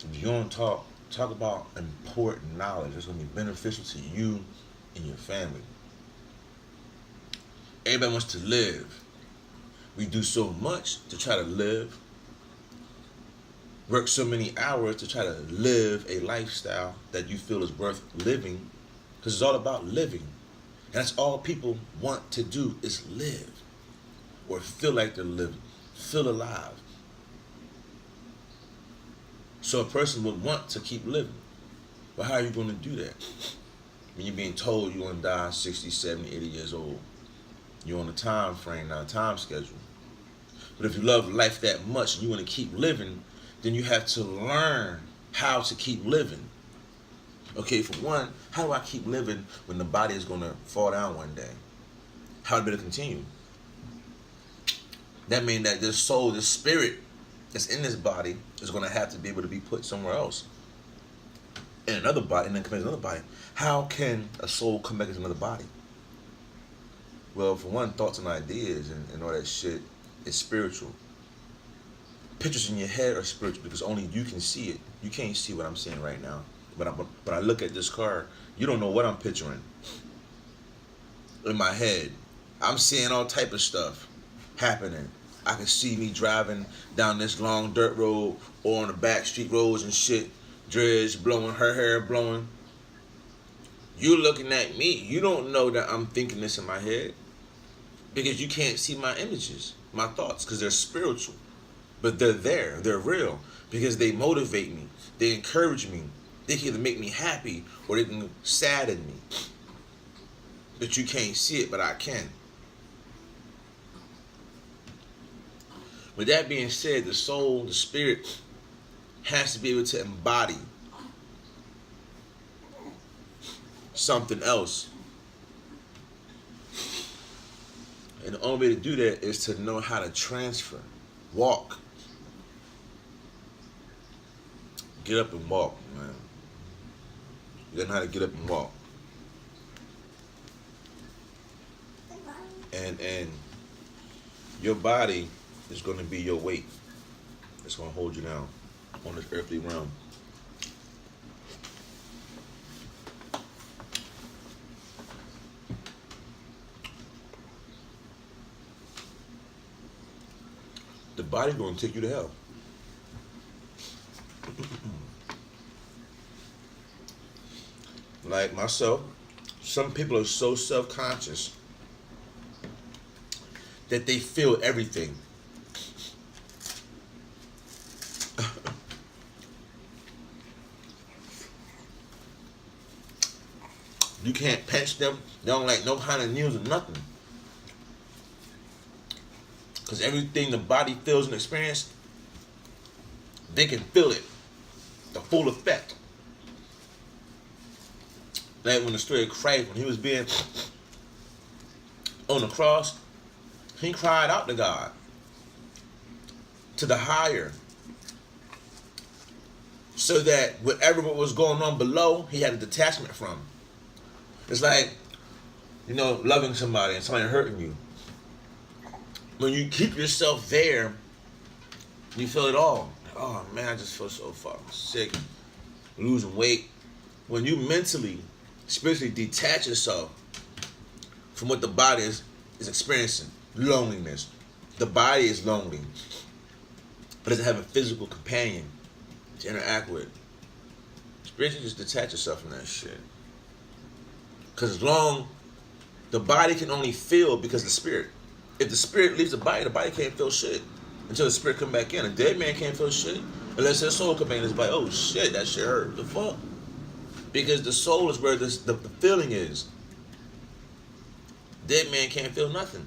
If you don't talk about important knowledge that's going to be beneficial to you and your family. Everybody wants to live. We do so much to try to live, work so many hours to try to live a lifestyle that you feel is worth living, because it's all about living. And that's all people want to do is live or feel like they're living, feel alive. So a person would want to keep living. But how are you going to do that? When you're being told you're going to die 60, 70, 80 years old. You're on a time frame, not a time schedule. But if you love life that much and you want to keep living, then you have to learn how to keep living. Okay, for one, how do I keep living when the body is going to fall down one day? How do I continue? That means that this soul, this spirit that's in this body is going to have to be able to be put somewhere else. In another body, and then come into another body. How can a soul come back into another body? Well, for one, thoughts and ideas and all that shit is spiritual. Pictures in your head are spiritual because only you can see it. You can't see what I'm saying right now. But I look at this car, you don't know what I'm picturing. In my head, I'm seeing all type of stuff happening. I can see me driving down this long dirt road or on the back street roads and shit. Dreads blowing, her hair blowing. You looking at me, you don't know that I'm thinking this in my head because you can't see my images, my thoughts, because they're spiritual. But they're there, they're real because they motivate me, they encourage me. They can either make me happy or they can sadden me. But you can't see it, but I can. With that being said, the soul, the spirit, has to be able to embody something else. And the only way to do that is to know how to transfer, walk. Get up and walk, man. You gotta know how to get up and walk. And your body is gonna be your weight. It's gonna hold you down on this earthly realm. The body gonna take you to hell. Like myself, some people are so self-conscious that they feel everything. You can't pinch them. They don't like no kind of news or nothing. Because everything the body feels and experiences, they can feel it. The full effect. Like when the story of Christ, when he was being on the cross, he cried out to God, to the higher, so that whatever was going on below, he had a detachment from. It's like, loving somebody and somebody hurting you. When you keep yourself there, you feel it all. Oh man, I just feel so fucking sick, losing weight. When you mentally, spiritually detach yourself from what the body is experiencing, loneliness. The body is lonely, but it doesn't have a physical companion to interact with. Spiritually, just detach yourself from that shit. Because the body can only feel because of the spirit. If the spirit leaves the body can't feel shit until the spirit come back in. A dead man can't feel shit unless his soul come back in. It's like, oh shit, that shit hurt. The fuck? Because the soul is where the feeling is. Dead man can't feel nothing.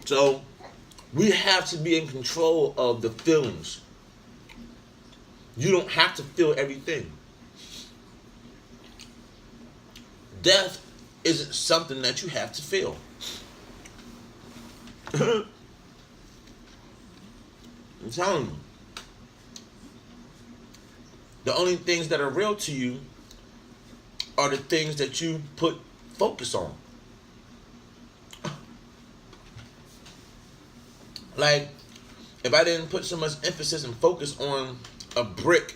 So we have to be in control of the feelings. You don't have to feel everything. Death isn't something that you have to feel. I'm telling you. The only things that are real to you are the things that you put focus on. Like, if I didn't put so much emphasis and focus on a brick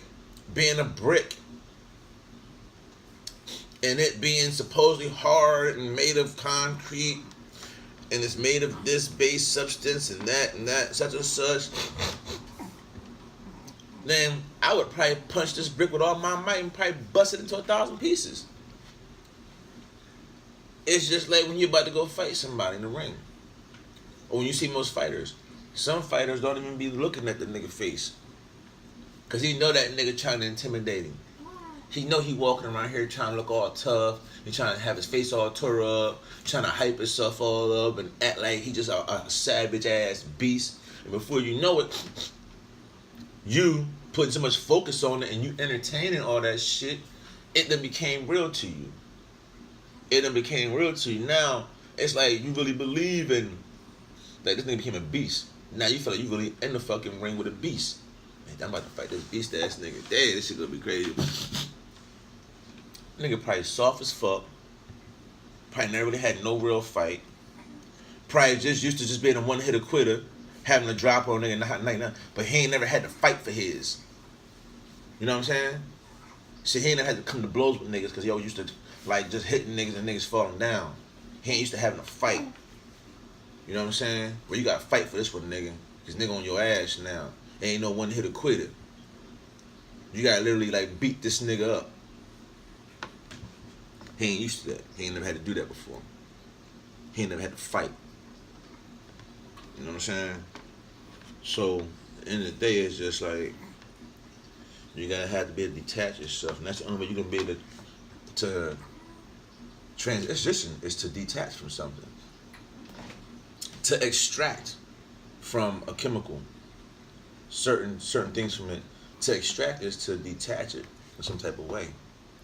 being a brick and it being supposedly hard and made of concrete and it's made of this base substance and that, such and such, then I would probably punch this brick with all my might and probably bust it into 1,000 pieces. It's just like when you're about to go fight somebody in the ring. Or when you see most fighters. Some fighters don't even be looking at the nigga face. Because he know that nigga trying to intimidate him. He know he walking around here trying to look all tough. He trying to have his face all tore up. Trying to hype himself all up and act like he just a savage ass beast. And before you know it, you putting so much focus on it and you entertaining all that shit, it then became real to you. It then became real to you. Now, it's like you really believe in, like, this nigga became a beast. Now you feel like you really in the fucking ring with a beast. Man, I'm about to fight this beast ass nigga. Damn, this shit gonna be crazy. Nigga probably soft as fuck. Probably never really had no real fight. Probably just used to just being a one-hitter quitter, having a drop on nigga, but he ain't never had to fight for his. You know what I'm saying? See, he ain't never had to come to blows with niggas because he always used to, like, just hitting niggas and niggas falling down. He ain't used to having a fight. You know what I'm saying? Well, you gotta fight for this one, nigga. Cause nigga on your ass now. Ain't no one-hitter quitter. You gotta literally, like, beat this nigga up. He ain't used to that. He ain't never had to do that before. He ain't never had to fight. You know what I'm saying? So, at the end of the day, it's just like, you gotta have to be able to detach yourself. And that's the only way you're gonna be able to transition is to detach from something. To extract from a chemical certain things from it. To extract is to detach it in some type of way.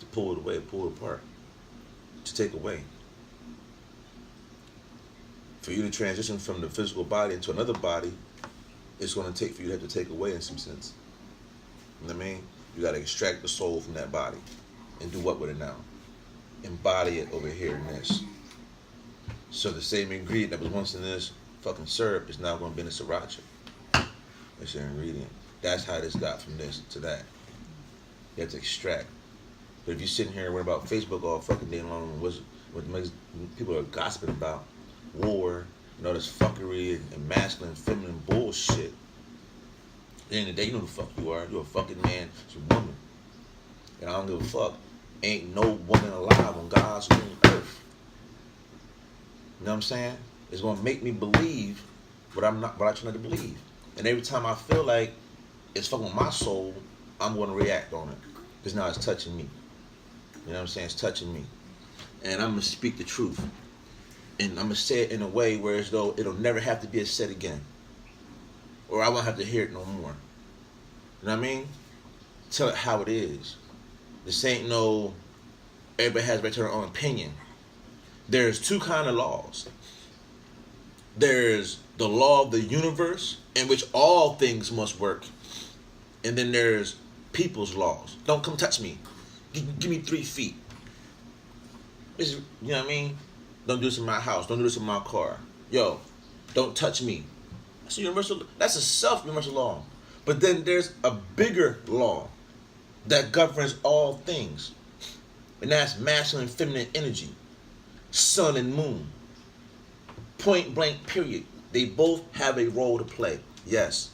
To pull it away, pull it apart. To take away. For you to transition from the physical body into another body, it's going to take for you to have to take away in some sense. You know what I mean? You got to extract the soul from that body and do what with it now? Embody it over here in this. So the same ingredient that was once in this fucking syrup is now going to be in the sriracha. That's your ingredient. That's how this got from this to that. You have to extract. But if you're sitting here and worrying about Facebook all fucking day long, what people are gossiping about, war, and all this fuckery and masculine, feminine bullshit. At the end of the day, you know who the fuck you are. You're a fucking man. You're a woman. And I don't give a fuck. Ain't no woman alive on God's green earth. You know what I'm saying? It's gonna make me believe what I try not to believe. And every time I feel like it's fucking with my soul, I'm gonna react on it. Because now it's touching me. You know what I'm saying? It's touching me. And I'm gonna speak the truth. And I'm gonna say it in a way where as though it'll never have to be said again. Or I won't have to hear it no more. You know what I mean? Tell it how it is. This ain't no, everybody has right to their own opinion. There's two kind of laws. There's the law of the universe, in which all things must work. And then there's people's laws. Don't come touch me. Give me 3 feet. You know what I mean? Don't do this in my house. Don't do this in my car. Yo, don't touch me. That's a universal. That's a self-universal law. But then there's a bigger law that governs all things. And that's masculine and feminine energy. Sun and moon. Point blank period. They both have a role to play. Yes.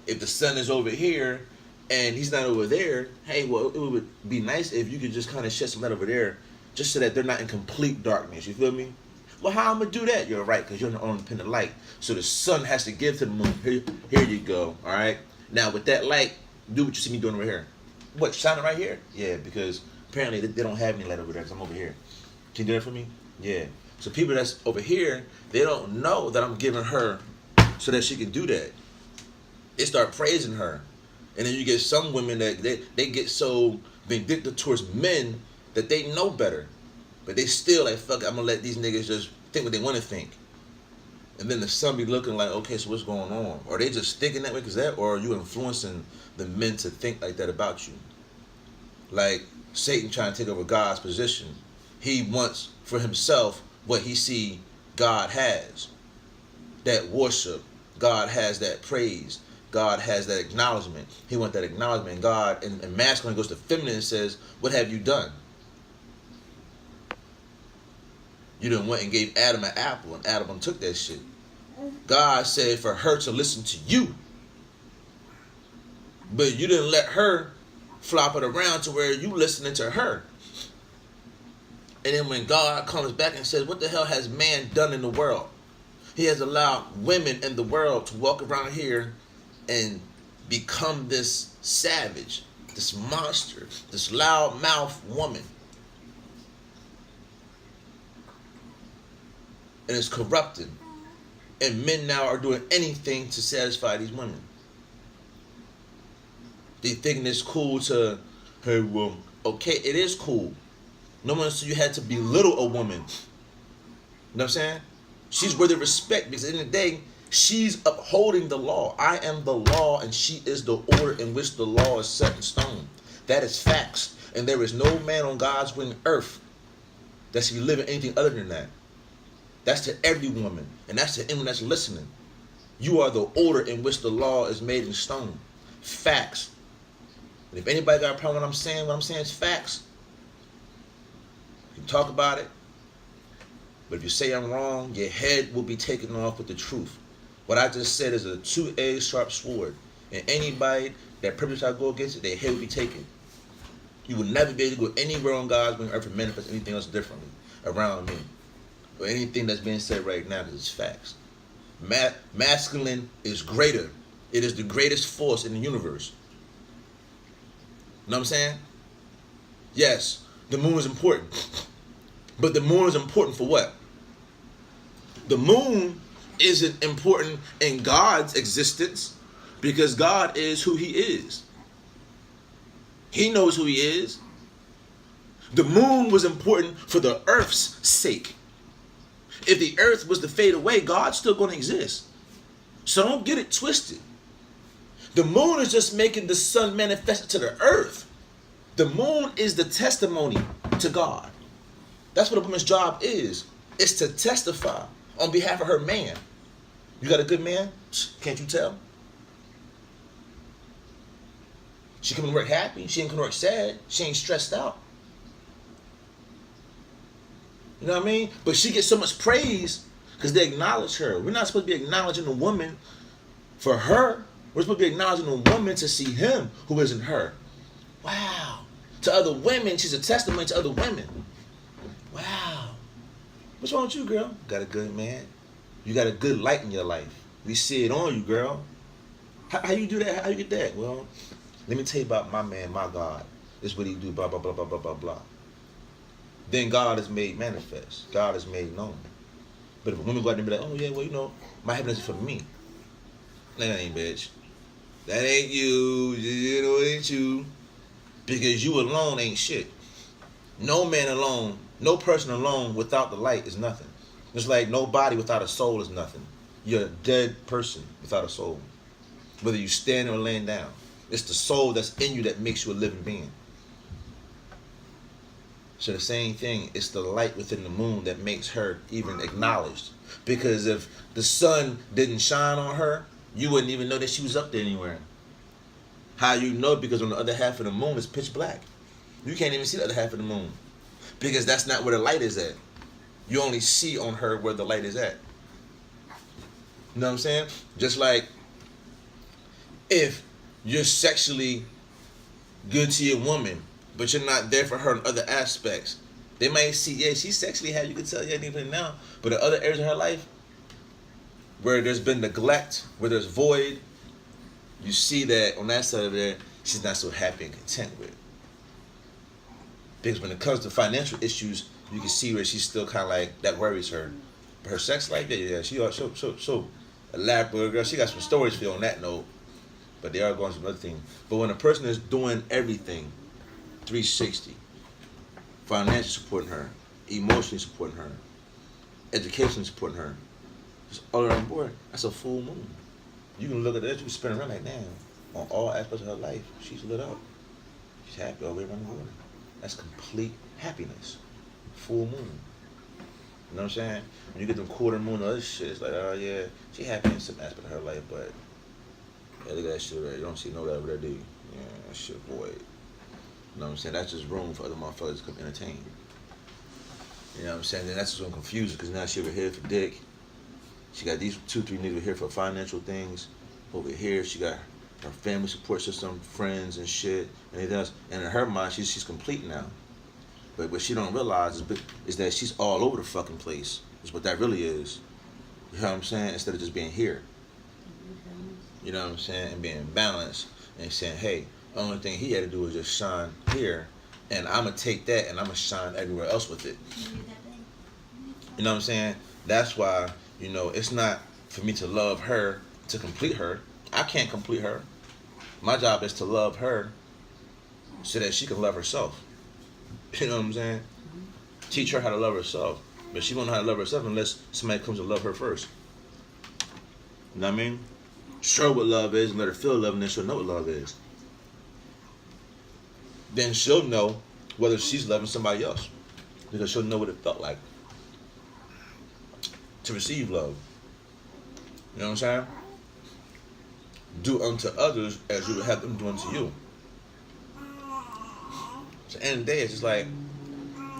If the sun is over here and he's not over there, hey, well, it would be nice if you could just kind of shed some light over there just so that they're not in complete darkness. You feel me? Well, how I'm going to do that? You're right, because you're an independent light. So the sun has to give to the moon. Here you go, all right? Now, with that light, do what you see me doing over here. What, shine it right here? Yeah, because apparently they don't have any light over there because I'm over here. Can you do that for me? Yeah. So people that's over here, they don't know that I'm giving her so that she can do that. They start praising her. And then you get some women that they get so vindictive towards men that they know better. But they still like, fuck it, I'm going to let these niggas just think what they want to think. And then the son be looking like, okay, so what's going on? Are they just thinking that way because that? Or are you influencing the men to think like that about you? Like Satan trying to take over God's position. He wants for himself what he see God has. That worship, God has that praise. God has that acknowledgement. He wants that acknowledgement. And God, and masculine goes to feminine and says, what have you done? You done went and gave Adam an apple, and Adam took that shit. God said for her to listen to you. But you didn't let her flop it around to where you listening to her. And then when God comes back and says, what the hell has man done in the world? He has allowed women in the world to walk around here and become this savage, this monster, this loud-mouthed woman. And it's corrupted. And men now are doing anything to satisfy these women. They thinking it's cool to, hey, well, okay, it is cool. No one said you had to belittle a woman. You know what I'm saying? She's worthy of respect because at the end of the day, she's upholding the law. I am the law and she is the order in which the law is set in stone. That is facts. And there is no man on God's green earth that should be living anything other than that. That's to every woman. And that's to anyone that's listening. You are the order in which the law is made in stone. Facts. And if anybody got a problem with what I'm saying is facts. You can talk about it. But if you say I'm wrong, your head will be taken off with the truth. What I just said is a two-edged sharp sword. And anybody that purpose I go against it, their head will be taken. You will never be able to go anywhere on God's green earth and manifest anything else differently around me. Or anything that's being said right now, because it's facts. Masculine is greater. It is the greatest force in the universe. You know what I'm saying? Yes, the moon is important. But the moon is important for what? The moon isn't important in God's existence because God is who he is. He knows who he is. The moon was important for the earth's sake. If the earth was to fade away, God's still going to exist. So don't get it twisted. The moon is just making the sun manifest to the earth. The moon is the testimony to God. That's what a woman's job is. It's to testify on behalf of her man. You got a good man? Can't you tell? She coming to work happy. She ain't coming to work sad. She ain't stressed out. You know what I mean? But she gets so much praise because they acknowledge her. We're not supposed to be acknowledging a woman for her. We're supposed to be acknowledging a woman to see him who isn't her. Wow. To other women, she's a testimony to other women. Wow. What's wrong with you, girl? Got a good man. You got a good light in your life. We see it on you, girl. How you do that? How you get that? Well, let me tell you about my man, my God. This is what he do, blah, blah, blah, blah, blah, blah, blah. Then God is made manifest. God is made known. But if a woman go out there and be like, oh yeah, well, you know, my happiness is for me. That ain't, bitch. That ain't you. You know, it ain't you. Because you alone ain't shit. No man alone, no person alone without the light is nothing. Just like no body without a soul is nothing. You're a dead person without a soul. Whether you stand or laying down. It's the soul that's in you that makes you a living being. So the same thing, it's the light within the moon that makes her even acknowledged. Because if the sun didn't shine on her, you wouldn't even know that she was up there anywhere. How you know? Because on the other half of the moon is pitch black. You can't even see the other half of the moon. Because that's not where the light is at. You only see on her where the light is at. You know what I'm saying? Just like if you're sexually good to your woman, but you're not there for her in other aspects. They might see, yeah, she's sexually happy. You can tell, yeah, even now. But in other areas of her life, where there's been neglect, where there's void, you see that on that side of there, she's not so happy and content with. Because when it comes to financial issues, you can see where she's still kind of like, that worries her. But her sex life, yeah, so elaborate girl. She got some stories for you on that note. But they are going through other things. But when a person is doing everything, 360, financially supporting her, emotionally supporting her, educationally supporting her, just all around board, that's a full moon. You can look at that, you can spin around like, damn, on all aspects of her life, she's lit up. She's happy all the way around the world. That's complete happiness. Full moon. You know what I'm saying? When you get them quarter moon and other shit, it's like, oh yeah, she happy in some aspect of her life, but yeah, look at that shit right there. You don't see no that over there, do you? Yeah, that shit void. You know what I'm saying? That's just room for other motherfuckers to come entertain. You know what I'm saying? Then that's just gonna confuse her because now she over here for dick. She got these 2, 3 niggas over here for financial things. Over here, she got her family support system, friends and shit, and it does. And in her mind, she's complete now. But what she don't realize is that she's all over the fucking place. Is what that really is. You know what I'm saying? Instead of just being here. You know what I'm saying? And being balanced and saying, hey, the only thing he had to do is just shine here, and I'm gonna take that and I'm gonna shine everywhere else with it. You know what I'm saying? That's why, you know, it's not for me to love her to complete her. I can't complete her. My job is to love her so that she can love herself. You know what I'm saying? Teach her how to love herself. But she won't know how to love herself unless somebody comes to love her first. You know what I mean? Show her what love is and let her feel love, and then she'll know what love is. Then she'll know whether she's loving somebody else. Because she'll know what it felt like to receive love. You know what I'm saying? Do unto others as you would have them do unto you. So at the end of the day, it's just like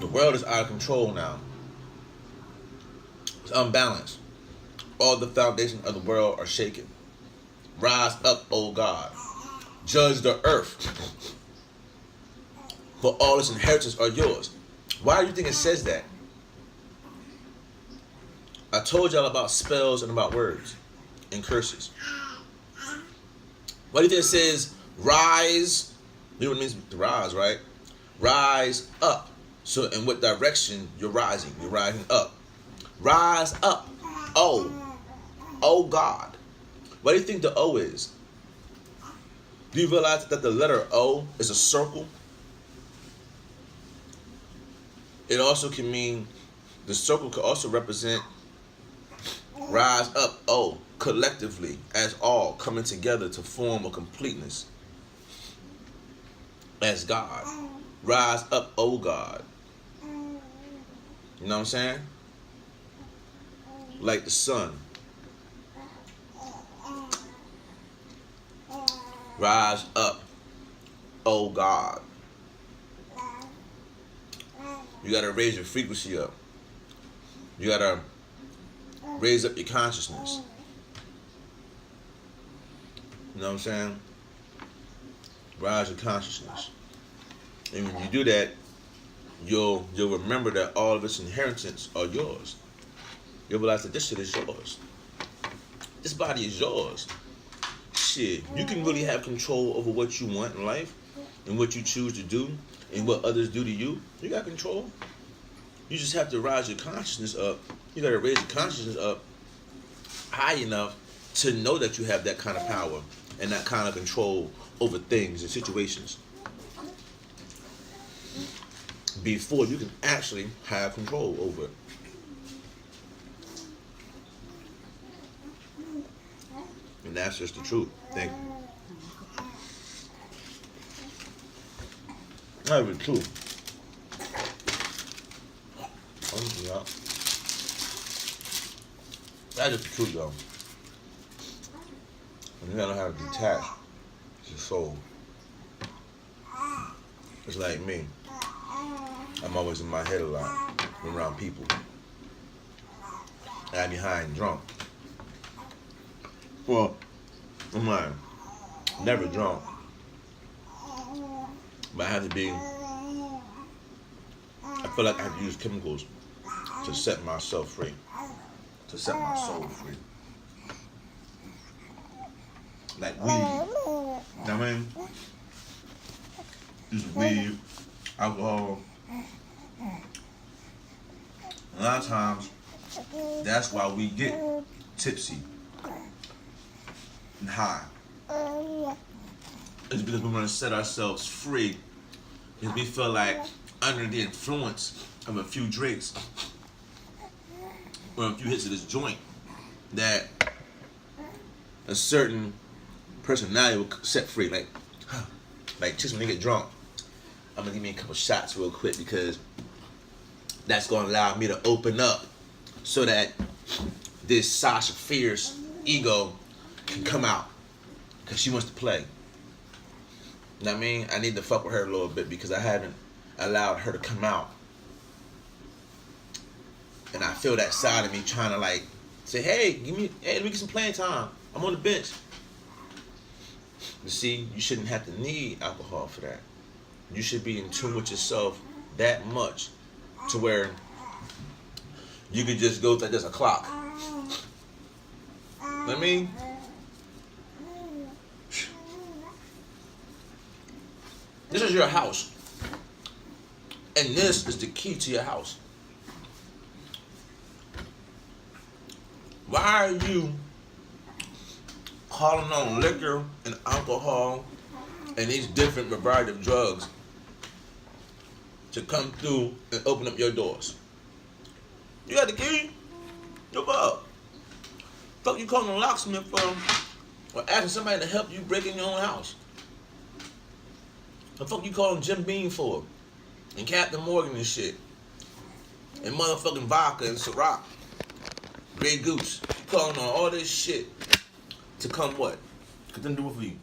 the world is out of control now. It's unbalanced. All the foundations of the world are shaken. Rise up, O God. Judge the earth. For all its inheritance are yours. Why do you think it says that? I told y'all about spells and about words and curses. Why do you think it says rise? You know what it means to rise, right? Rise up. So in what direction you're rising? You're rising up. Rise up. Oh God. What do you think the O is? Do you realize that the letter O is a circle? It also can mean, the circle could also represent rise up, O, collectively, as all, coming together to form a completeness. As God. Rise up, O God. You know what I'm saying? Like the sun. Rise up, O God. You gotta raise your frequency up. You gotta raise up your consciousness. You know what I'm saying? Rise your consciousness. And when you do that, you'll remember that all of its inheritance are yours. You'll realize that this shit is yours. This body is yours. Shit, you can really have control over what you want in life and what you choose to do and what others do to you. You got control. You just have to rise your consciousness up. You got to raise your consciousness up high enough to know that you have that kind of power and that kind of control over things and situations before you can actually have control over it. And that's just the truth. Thank you. That's the truth. That's just the truth, though. And you gotta know how to detach your soul. It's like me. I'm always in my head a lot when around people. I be high and drunk. Well, I'm like, never drunk. But I have to be, I feel like I have to use chemicals to set myself free. To set my soul free. Like weed. You know what I mean? Use weed, alcohol. A lot of times, that's why we get tipsy and high. It's because we want to set ourselves free. Because we feel like under the influence of a few drinks or a few hits of this joint that a certain personality will set free. Like just when they get drunk, I'm gonna give me a couple shots real quick because that's gonna allow me to open up so that this Sasha Fierce ego can come out because she wants to play. You know what I mean? I need to fuck with her a little bit because I haven't allowed her to come out. And I feel that side of me trying to like say, hey, let me get some playing time. I'm on the bench. You see, you shouldn't have to need alcohol for that. You should be in tune with yourself that much to where you could just go like there's a clock. You know what I mean? This is your house. And this is the key to your house. Why are you calling on liquor and alcohol and these different variety of drugs to come through and open up your doors? You got the key? Go up. Fuck you calling a locksmith for or asking somebody to help you break in your own house? The fuck you calling Jim Beam for? And Captain Morgan and shit. And motherfucking vodka and Ciroc. Grey Goose. You calling on all this shit to come what? Could them do it for you?